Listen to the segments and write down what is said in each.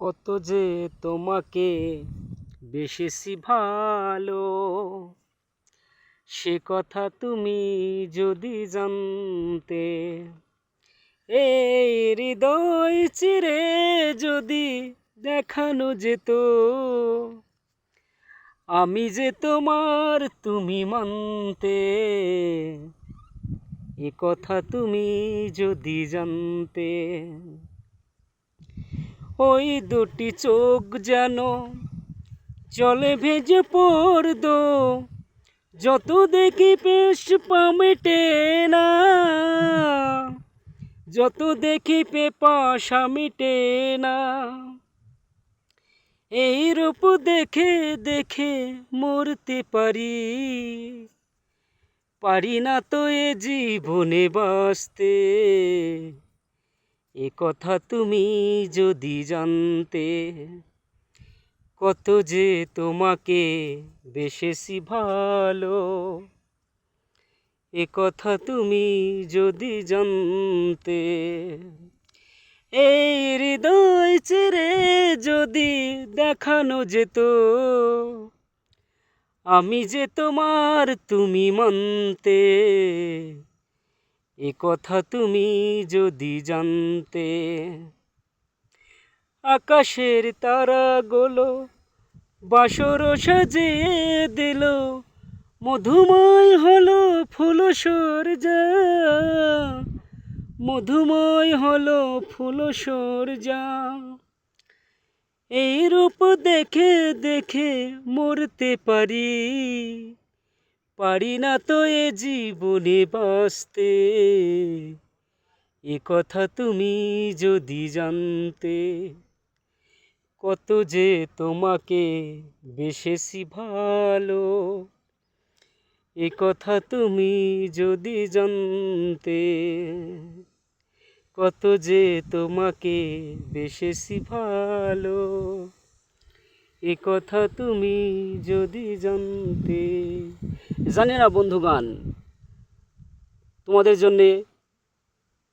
কত যে তোমাকে বেশেছি ভালো, সে কথা তুমি যদি জানতে। এই হৃদয় চিরে যদি দেখানো যেত, আমি যে তোমার তুমি মানতে। এ কথা তুমি যদি জানতে। ওই দুটি চোখ যেন জলে ভেজে পড়তো, যত দেখি পেশ পামেটে না, যত দেখি পেপাসা মিটে না। এই রূপ দেখে দেখে মরতে পারি, পারি না তো এ জীবনে বাঁচতে। এ কথা তুমি যদি জানতে, কত যে তোমাকে বেশেছি ভালো, এ কথা তুমি যদি জানতে। এই হৃদয় চিরে যদি দেখানো যেত, আমি যে তোমার তুমি মানতে। এ কথা তুমি যদি জানতে। আকাশের তারাগুলো বাসর সাজিয়ে দিল, মধুময় হলো ফুল সজ্জা, মধুময় হলো ফুল সজ্জা। এই রূপ দেখে দেখে মরতে পারি, পারি না তো এ জীবনে বাঁচতে। এ কথা তুমি যদি জানতে, কত যে তোমাকে বেশেছি ভালো, এ কথা তুমি যদি জানতে। কত যে তোমাকে বেশেছি ভালো, এ কথা তুমি যদি জানতে। জানি না বন্ধুগান, তোমাদের জন্যে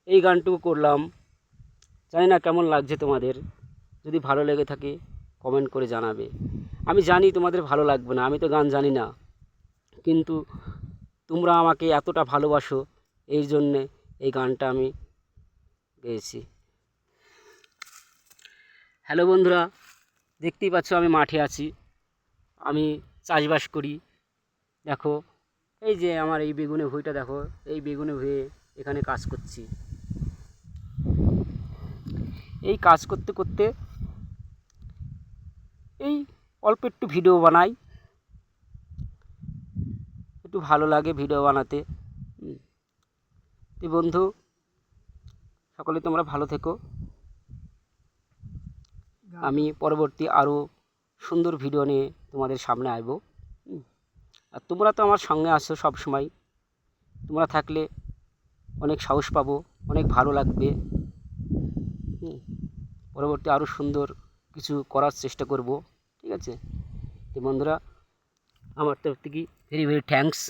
এই গানটুকু করলাম। জানি না কেমন লাগছে তোমাদের। যদি ভালো লেগে থাকে কমেন্ট করে জানাবে। আমি জানি তোমাদের ভালো লাগবে না, আমি তো গান জানি না, কিন্তু তোমরা আমাকে এতটা ভালোবাসো, এই জন্যে এই গানটা আমি গেয়েছি। হ্যালো বন্ধুরা, দেখতেই পাচ্ছ আমি মাঠে আছি, আমি চাষবাস করি। দেখো এই যে আমার এই বেগুনে ভুঁইটা দেখো, এই বেগুনে ভুঁয়ে এখানে কাজ করছি। এই কাজ করতে করতে এই অল্প একটু ভিডিও বানাই, একটু ভালো লাগে ভিডিও বানাতে। তো বন্ধু সকলে তোমরা ভালো থেকো। আমি পরবর্তী আরও সুন্দর ভিডিও নিয়ে তোমাদের সামনে আসবো। আর তোমরা তো আমার সঙ্গে আছো সব সময়, তোমরা থাকলে অনেক সাহস পাবো, অনেক ভালো লাগবে। পরবর্তী আরও সুন্দর কিছু করার চেষ্টা করব, ঠিক আছে? তো বন্ধুরা, আমার তরফ থেকে ভেরি ভেরি থ্যাঙ্কস।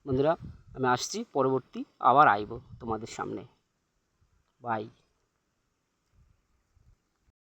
বন্ধুরা আমি আসছি, পরবর্তী আবার আইব তোমাদের সামনে। বাই।